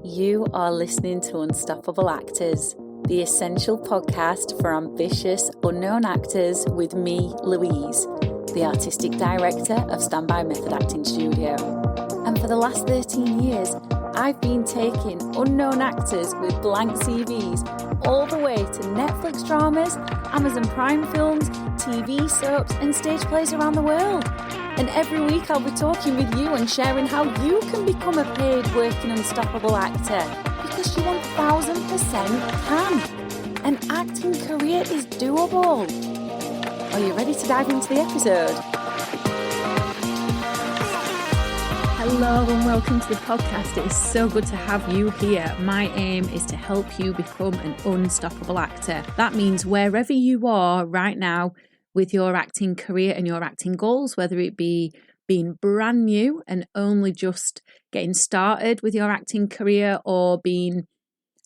You are listening to Unstoppable Actors, the essential podcast for ambitious, unknown actors with me, Louise, the artistic director of Standby Method Acting Studio. And for the last 13 years, I've been taking unknown actors with blank CVs all the way to Netflix dramas, Amazon Prime films, TV soaps and stage plays around the world. And every week I'll be talking with you and sharing how you can become a paid working unstoppable actor, because you 1000% can. An acting career is doable. Are you ready to dive into the episode? Hello and welcome to the podcast. It is so good to have you here. My aim is to help you become an unstoppable actor. That means wherever you are right now with your acting career and your acting goals, whether it be being brand new and only just getting started with your acting career, or being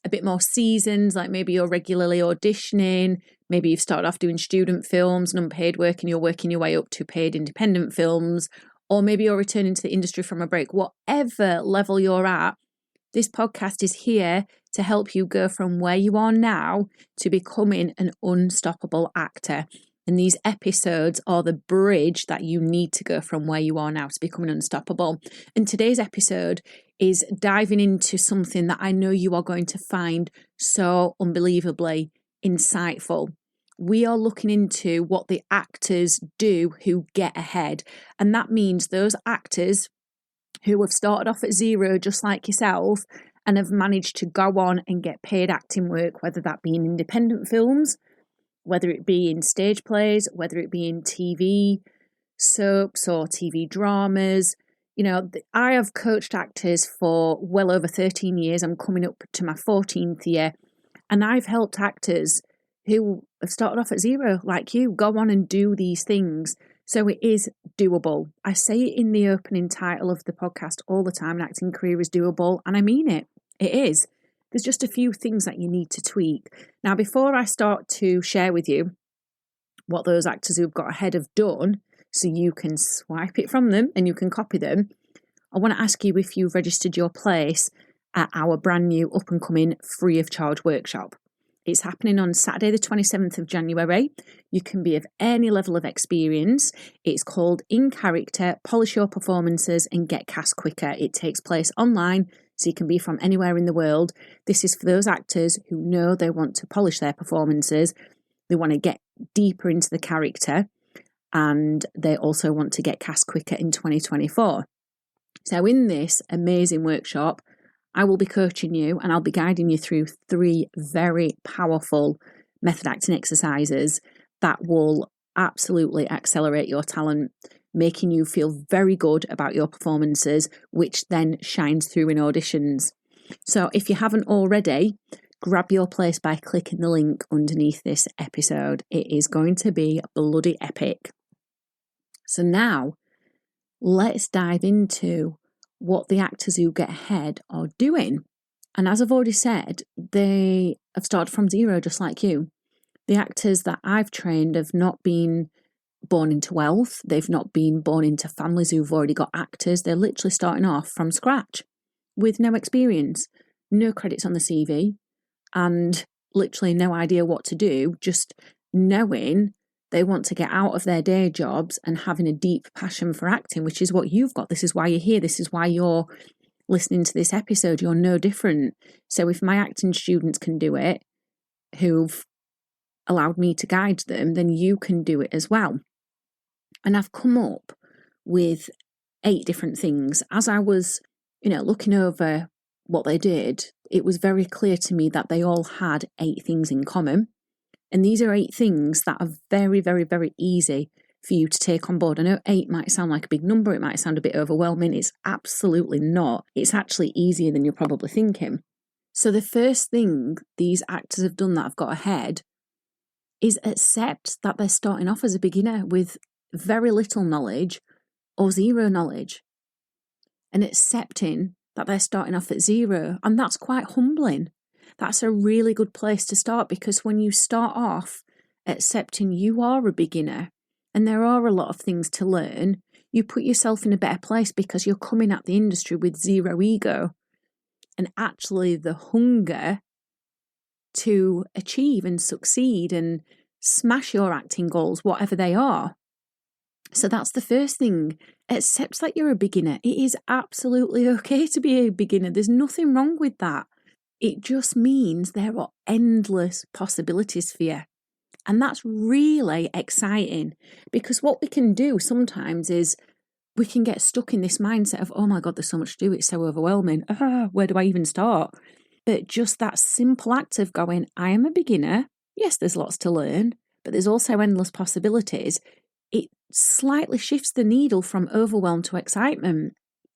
a bit more seasoned, like maybe you're regularly auditioning, maybe you've started off doing student films and unpaid work and you're working your way up to paid independent films, or maybe you're returning to the industry from a break. Whatever level you're at, this podcast is here to help you go from where you are now to becoming an unstoppable actor. And these episodes are the bridge that you need to go from where you are now to becoming unstoppable. And today's episode is diving into something that I know you are going to find so unbelievably insightful. We are looking into what the actors do who get ahead. And that means those actors who have started off at zero, just like yourself, and have managed to go on and get paid acting work, whether that be in independent films, whether it be in stage plays, whether it be in TV soaps or TV dramas. You know, I have coached actors for well over 13 years. I'm coming up to my 14th year. And I've helped actors who have started off at zero, like you, go on and do these things. So it is doable. I say it in the opening title of the podcast all the time: an acting career is doable. And I mean it. It is. There's just a few things that you need to tweak. Now, before I start to share with you what those actors who've got ahead have done, so you can swipe it from them and you can copy them, I want to ask you if you've registered your place at our brand new up and coming free of charge workshop. It's happening on Saturday, the 27th of January. You can be of any level of experience. It's called In Character, Polish Your Performances and Get Cast Quicker. It takes place online, so you can be from anywhere in the world. This is for those actors who know they want to polish their performances. They want to get deeper into the character, and they also want to get cast quicker in 2024. So in this amazing workshop, I will be coaching you and I'll be guiding you through 3 very powerful method acting exercises that will absolutely accelerate your talent, making you feel very good about your performances, which then shines through in auditions. So if you haven't already, grab your place by clicking the link underneath this episode. It is going to be bloody epic. So now let's dive into what the actors who get ahead are doing. And as I've already said, they have started from zero, just like you. The actors that I've trained have not been born into wealth. They've not been born into families who've already got actors. They're literally starting off from scratch with no experience, no credits on the CV, and literally no idea what to do, just knowing they want to get out of their day jobs and having a deep passion for acting, which is what you've got. This is why you're here. This is why you're listening to this episode. You're no different. So if my acting students can do it, who've allowed me to guide them, then you can do it as well. And I've come up with 8 different things. As I was, looking over what they did, it was very clear to me that they all had 8 things in common. And these are 8 things that are very, very, very easy for you to take on board. I know 8 might sound like a big number. It might sound a bit overwhelming. It's absolutely not. It's actually easier than you're probably thinking. So the first thing these actors have done that have got ahead is accept that they're starting off as a beginner with very little knowledge or zero knowledge, and accepting that they're starting off at zero. And that's quite humbling. That's a really good place to start, because when you start off accepting you are a beginner and there are a lot of things to learn, you put yourself in a better place because you're coming at the industry with zero ego. and actually the hunger to achieve and succeed and smash your acting goals, whatever they are. So that's the first thing. Accept that you're a beginner. It is absolutely okay to be a beginner. There's nothing wrong with that. It just means there are endless possibilities for you. And that's really exciting, because what we can do sometimes is we can get stuck in this mindset of, oh my God, there's so much to do. It's so overwhelming. Where do I even start? But just that simple act of going, I am a beginner. Yes, there's lots to learn, but there's also endless possibilities. It slightly shifts the needle from overwhelm to excitement.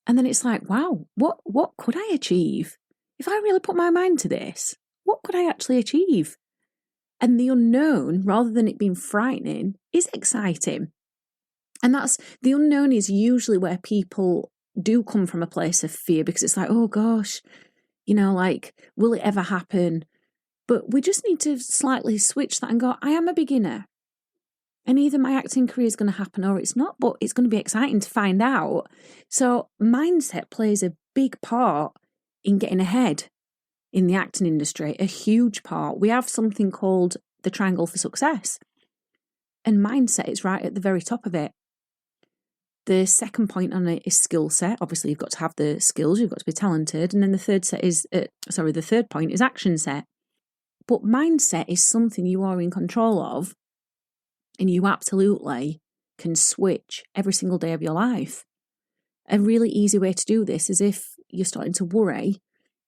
And then it's like, wow, what could I achieve? If I really put my mind to this, what could I actually achieve? And the unknown, rather than it being frightening, is exciting. And that's the unknown is usually where people do come from a place of fear, because it's like, oh gosh, like, will it ever happen? But we just need to slightly switch that and go, I am a beginner. And either my acting career is going to happen or it's not, but it's going to be exciting to find out. So mindset plays a big part in getting ahead in the acting industry, a huge part. We have something called the triangle for success. And mindset is right at the very top of it. The second point on it is skill set. Obviously, you've got to have the skills, you've got to be talented. And then the third point is action set. But mindset is something you are in control of, and you absolutely can switch every single day of your life. A really easy way to do this is if you're starting to worry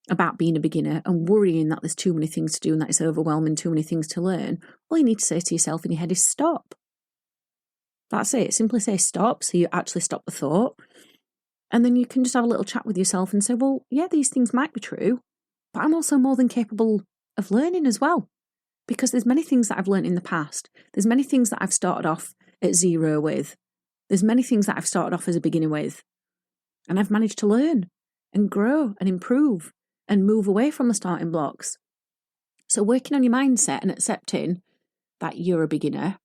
about being a beginner and worrying that there's too many things to do and that it's overwhelming, too many things to learn, all you need to say to yourself in your head is stop. That's it. Simply say stop, so you actually stop the thought. And then you can just have a little chat with yourself and say, well, yeah, these things might be true, but I'm also more than capable of learning as well. Because there's many things that I've learned in the past. There's many things that I've started off at zero with. There's many things that I've started off as a beginner with. And I've managed to learn and grow and improve and move away from the starting blocks. So working on your mindset and accepting that you're a beginner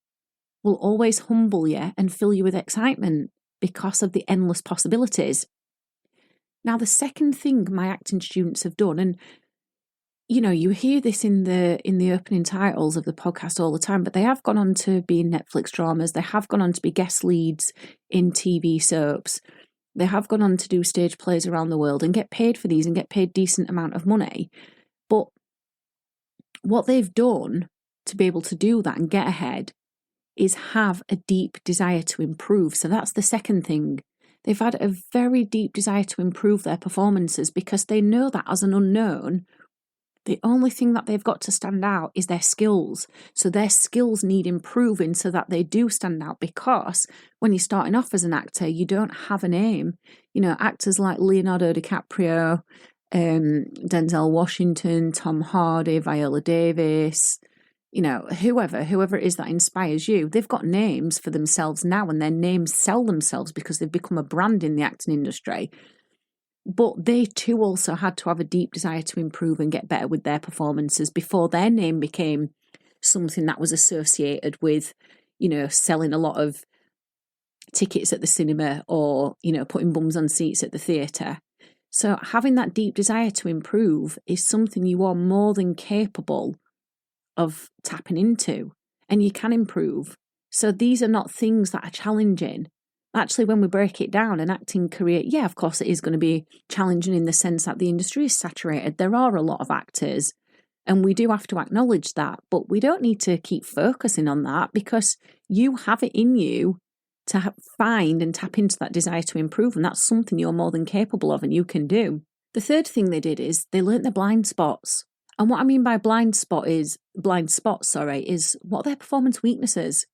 will always humble you and fill you with excitement because of the endless possibilities. Now, the second thing my acting students have done, and you hear this in the opening titles of the podcast all the time, but they have gone on to be in Netflix dramas. They have gone on to be guest leads in TV soaps. They have gone on to do stage plays around the world and get paid for these and get paid decent amount of money. But what they've done to be able to do that and get ahead is have a deep desire to improve. So that's the second thing. They've had a very deep desire to improve their performances because they know that as an unknown, the only thing that they've got to stand out is their skills. So their skills need improving so that they do stand out, because when you're starting off as an actor, you don't have a name. Actors like Leonardo DiCaprio, Denzel Washington, Tom Hardy, Viola Davis, whoever it is that inspires you, they've got names for themselves now, and their names sell themselves because they've become a brand in the acting industry. But they too also had to have a deep desire to improve and get better with their performances before their name became something that was associated with, selling a lot of tickets at the cinema or, putting bums on seats at the theatre. So having that deep desire to improve is something you are more than capable of tapping into, and you can improve. So these are not things that are challenging. Actually, when we break it down, an acting career, yeah, of course it is going to be challenging in the sense that the industry is saturated. There are a lot of actors, and we do have to acknowledge that, but we don't need to keep focusing on that, because you have it in you to find and tap into that desire to improve, and that's something you're more than capable of and you can do. The third thing they did is they learnt their blind spots. And what I mean by blind spots is what are their performance weaknesses.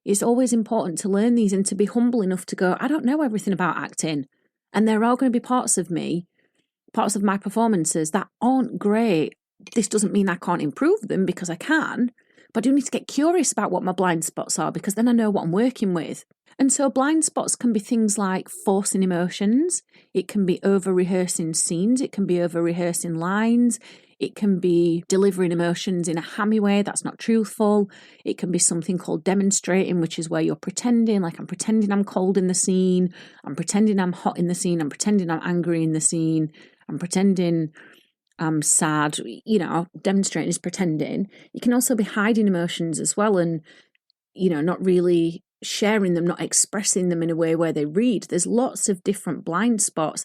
It's always important to learn these and to be humble enough to go, I don't know everything about acting. And there are going to be parts of my performances that aren't great. This doesn't mean I can't improve them, because I can, but I do need to get curious about what my blind spots are, because then I know what I'm working with. And so blind spots can be things like forcing emotions. It can be over-rehearsing scenes. It can be over-rehearsing lines. It can be delivering emotions in a hammy way that's not truthful. It can be something called demonstrating, which is where you're pretending, like I'm pretending I'm cold in the scene. I'm pretending I'm hot in the scene. I'm pretending I'm angry in the scene. I'm pretending I'm sad, demonstrating is pretending. You can also be hiding emotions as well and, not really sharing them, not expressing them in a way where they read. There's lots of different blind spots.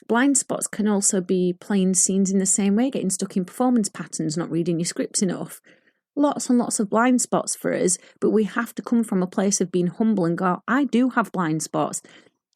Blind spots can also be playing scenes in the same way, getting stuck in performance patterns, not reading your scripts enough. Lots and lots of blind spots for us, but we have to come from a place of being humble and go, I do have blind spots.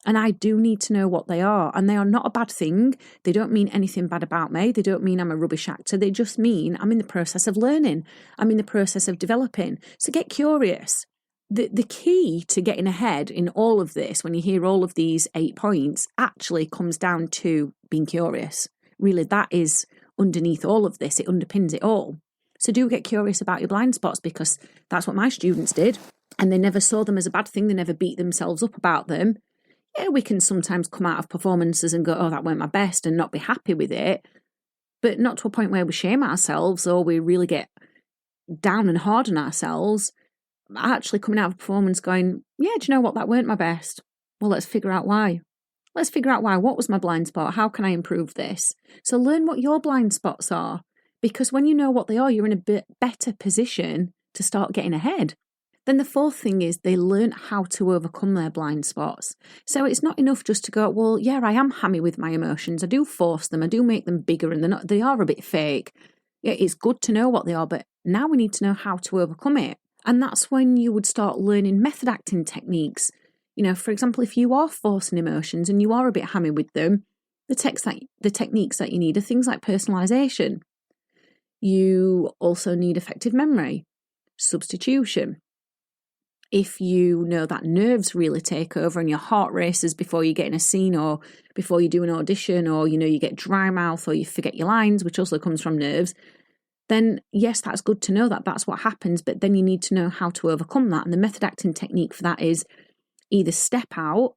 And I do need to know what they are. And they are not a bad thing. They don't mean anything bad about me. They don't mean I'm a rubbish actor. They just mean I'm in the process of learning. I'm in the process of developing. So get curious. The key to getting ahead in all of this, when you hear all of these 8 points, actually comes down to being curious. Really, that is underneath all of this. It underpins it all. So do get curious about your blind spots, because that's what my students did. And they never saw them as a bad thing. They never beat themselves up about them. Yeah, we can sometimes come out of performances and go, oh, that weren't my best, and not be happy with it, but not to a point where we shame ourselves or we really get down and hard on ourselves. Actually coming out of a performance going, yeah, do you know what, that weren't my best? Well, let's figure out why. Let's figure out why. What was my blind spot? How can I improve this? So learn what your blind spots are, because when you know what they are, you're in a bit better position to start getting ahead. Then the fourth thing is they learn how to overcome their blind spots. So it's not enough just to go, well, yeah, I am hammy with my emotions. I do force them. I do make them bigger, and they are a bit fake. Yeah, it's good to know what they are, but now we need to know how to overcome it. And that's when you would start learning method acting techniques. For example, if you are forcing emotions and you are a bit hammy with them, the techniques that you need are things like personalization. You also need effective memory, substitution. If you know that nerves really take over and your heart races before you get in a scene or before you do an audition, or, you get dry mouth or you forget your lines, which also comes from nerves, then yes, that's good to know that that's what happens, but then you need to know how to overcome that. And the method acting technique for that is either step out,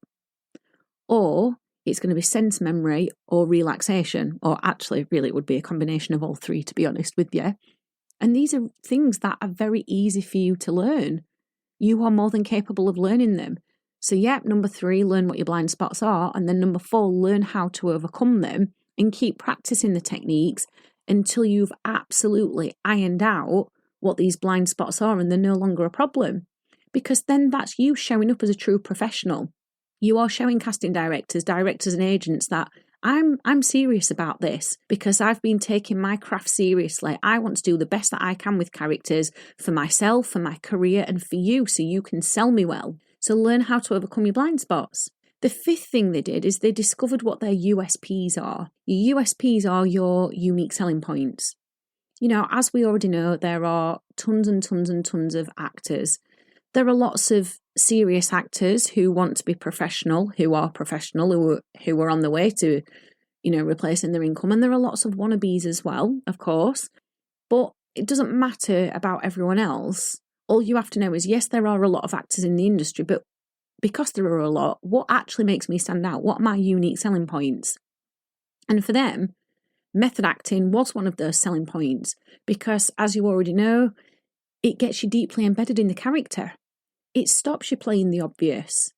or it's going to be sense memory or relaxation, or actually really it would be a combination of all three, to be honest with you. And these are things that are very easy for you to learn. You are more than capable of learning them. So number 3, learn what your blind spots are. And then number 4, learn how to overcome them and keep practicing the techniques until you've absolutely ironed out what these blind spots are and they're no longer a problem. Because then that's you showing up as a true professional. You are showing casting directors and agents that I'm serious about this because I've been taking my craft seriously. I want to do the best that I can with characters for myself, for my career, and for you, so you can sell me well. So learn how to overcome your blind spots. The 5th thing they did is they discovered what their USPs are. Your USPs are your unique selling points. As we already know, there are tons and tons and tons of actors. There are lots of serious actors who want to be professional, who are professional, who are on the way to, replacing their income. And there are lots of wannabes as well, of course. But it doesn't matter about everyone else. All you have to know is, yes, there are a lot of actors in the industry, but because there are a lot, what actually makes me stand out? What are my unique selling points? And for them, method acting was one of those selling points because, as you already know, it gets you deeply embedded in the character. It stops you playing the obvious.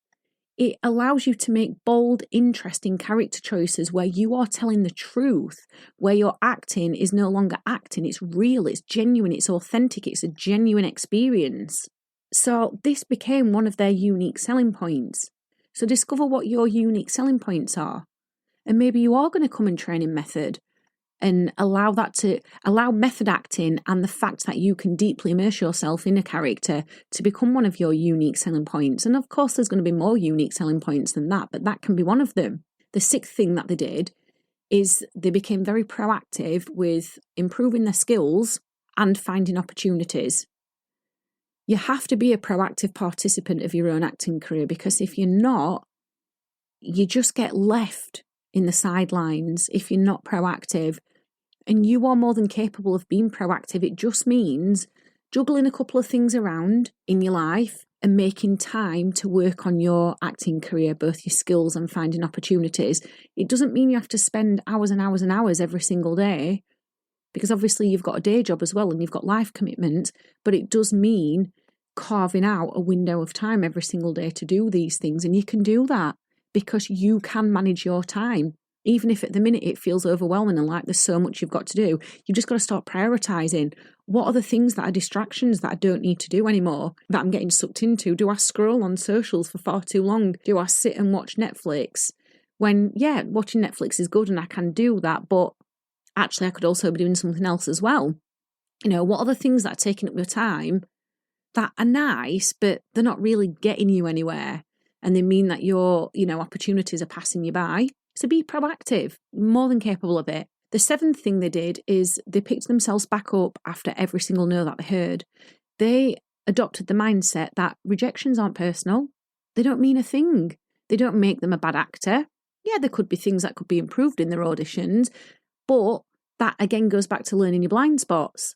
It allows you to make bold, interesting character choices where you are telling the truth, where your acting is no longer acting, it's real, it's genuine, it's authentic, it's a genuine experience. So this became one of their unique selling points. So discover what your unique selling points are. And maybe you are going to come and train in method and allow method acting and the fact that you can deeply immerse yourself in a character to become one of your unique selling points. And of course, there's going to be more unique selling points than that, but that can be one of them. The 6th thing that they did is they became very proactive with improving their skills and finding opportunities. You have to be a proactive participant of your own acting career, because if you're not, you just get left in the sidelines if you're not proactive. And you are more than capable of being proactive. It just means juggling a couple of things around in your life and making time to work on your acting career, both your skills and finding opportunities. It doesn't mean you have to spend hours and hours and hours every single day, because obviously you've got a day job as well and you've got life commitments, but it does mean carving out a window of time every single day to do these things. And you can do that because you can manage your time. Even if at the minute it feels overwhelming and like there's so much you've got to do, you've just got to start prioritising. What are the things that are distractions that I don't need to do anymore, that I'm getting sucked into? Do I scroll on socials for far too long? Do I sit and watch Netflix? When, yeah, watching Netflix is good and I can do that, but actually I could also be doing something else as well. What are the things that are taking up your time that are nice, but they're not really getting you anywhere? And they mean that your, opportunities are passing you by. So be proactive, more than capable of it. The seventh thing they did is they picked themselves back up after every single no that they heard. They adopted the mindset that rejections aren't personal. They don't mean a thing. They don't make them a bad actor. Yeah, there could be things that could be improved in their auditions, but that again goes back to learning your blind spots.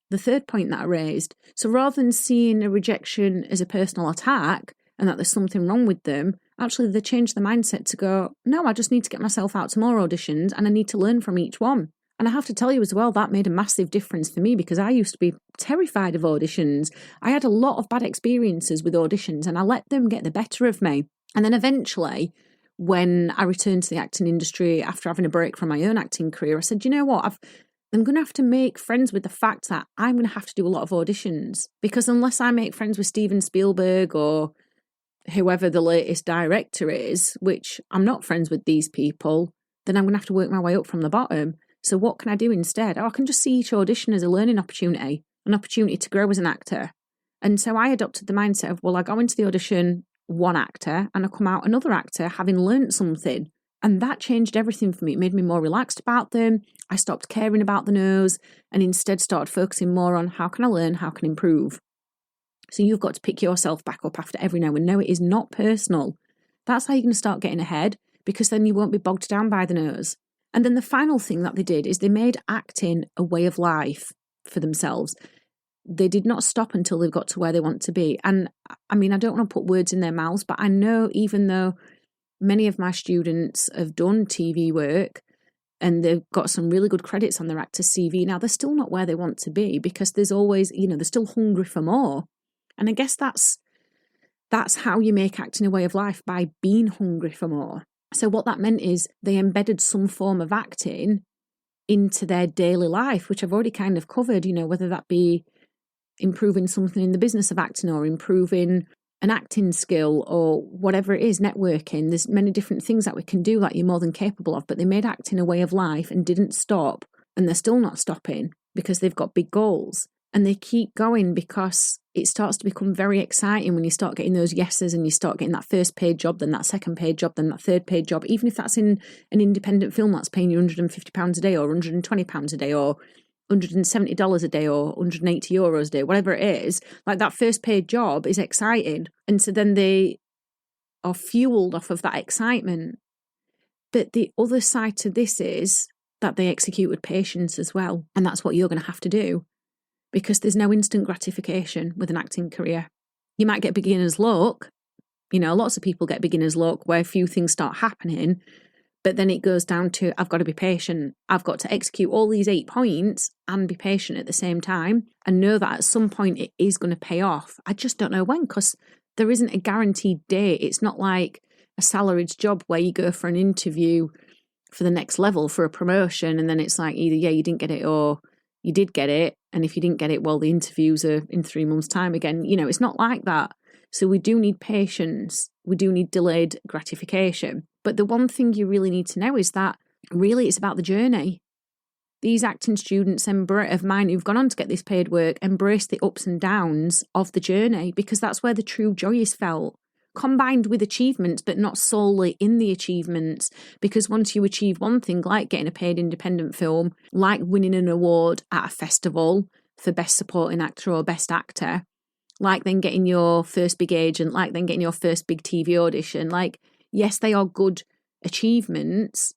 The third point that I raised. So rather than seeing a rejection as a personal attack and that there's something wrong with them, actually they changed the mindset to go, no, I just need to get myself out to more auditions and I need to learn from each one. And I have to tell you as well, that made a massive difference for me because I used to be terrified of auditions. I had a lot of bad experiences with auditions and I let them get the better of me. And then eventually, when I returned to the acting industry after having a break from my own acting career, I said, you know what, I'm going to have to make friends with the fact that I'm going to have to do a lot of auditions, because unless I make friends with Steven Spielberg or whoever the latest director is, which I'm not friends with these people, then I'm going to have to work my way up from the bottom. So what can I do instead? I can just see each audition as a learning opportunity, an opportunity to grow as an actor. And so I adopted the mindset of, well, I go into the audition one actor and I come out another actor having learnt something. And that changed everything for me. It made me more relaxed about them. I stopped caring about the no's and instead started focusing more on how can I learn, how can I improve. So you've got to pick yourself back up after every no and no. It is not personal. That's how you're going to start getting ahead, because then you won't be bogged down by the no's. And then the final thing that they did is they made acting a way of life for themselves. They did not stop until they've got to where they want to be. And I mean, I don't want to put words in their mouths, but I know even though many of my students have done TV work and they've got some really good credits on their actor's CV, now they're still not where they want to be, because there's always, they're still hungry for more. And I guess that's how you make acting a way of life, by being hungry for more. So what that meant is they embedded some form of acting into their daily life, which I've already kind of covered, whether that be improving something in the business of acting or improving an acting skill or whatever it is, networking. There's many different things that we can do that you're more than capable of, but they made acting a way of life and didn't stop. And they're still not stopping because they've got big goals. And they keep going because it starts to become very exciting when you start getting those yeses and you start getting that first paid job, then that second paid job, then that third paid job, even if that's in an independent film that's paying you £150 a day or £120 a day or $170 a day or €180 a day, whatever it is. Like, that first paid job is exciting. And so then they are fueled off of that excitement. But the other side to this is that they execute with patience as well. And that's what you're going to have to do, because there's no instant gratification with an acting career. You might get beginner's luck. Lots of people get beginner's luck where a few things start happening, but then it goes down to, I've got to be patient. I've got to execute all these 8 points and be patient at the same time and know that at some point it is going to pay off. I just don't know when, because there isn't a guaranteed date. It's not like a salaried job where you go for an interview for the next level for a promotion and then it's like either, you didn't get it or you did get it. And if you didn't get it, well, the interviews are in 3 months' time again. It's not like that. So we do need patience. We do need delayed gratification. But the one thing you really need to know is that really it's about the journey. These acting students of mine who've gone on to get this paid work embrace the ups and downs of the journey, because that's where the true joy is felt, combined with achievements, but not solely in the achievements. Because once you achieve one thing, like getting a paid independent film, like winning an award at a festival for Best Supporting Actor or Best Actor, like then getting your first big agent, like then getting your first big TV audition, yes, they are good achievements,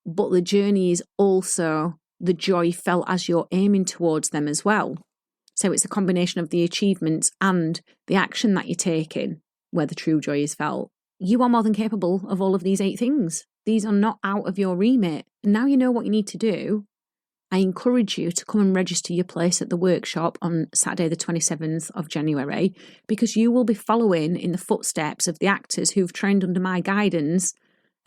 but the journey is also the joy felt as you're aiming towards them as well. So it's a combination of the achievements and the action that you're taking where the true joy is felt. You are more than capable of all of these 8 things. These are not out of your remit. Now you know what you need to do. I encourage you to come and register your place at the workshop on Saturday the 27th of January, because you will be following in the footsteps of the actors who've trained under my guidance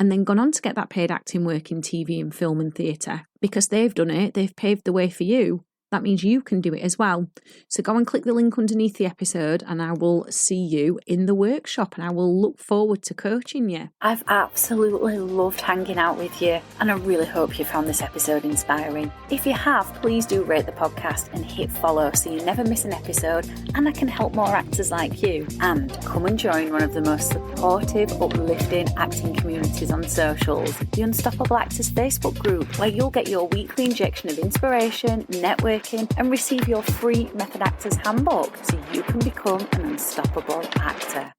and then gone on to get that paid acting work in TV and film and theatre. Because they've done it, they've paved the way for you. That means you can do it as well. So go and click the link underneath the episode and I will see you in the workshop and I will look forward to coaching you. I've absolutely loved hanging out with you and I really hope you found this episode inspiring. If you have, please do rate the podcast and hit follow so you never miss an episode and I can help more actors like you. And come and join one of the most supportive, uplifting acting communities on socials, the Unstoppable Actors Facebook group, where you'll get your weekly injection of inspiration, networking, and receive your free Method Actors Handbook so you can become an unstoppable actor.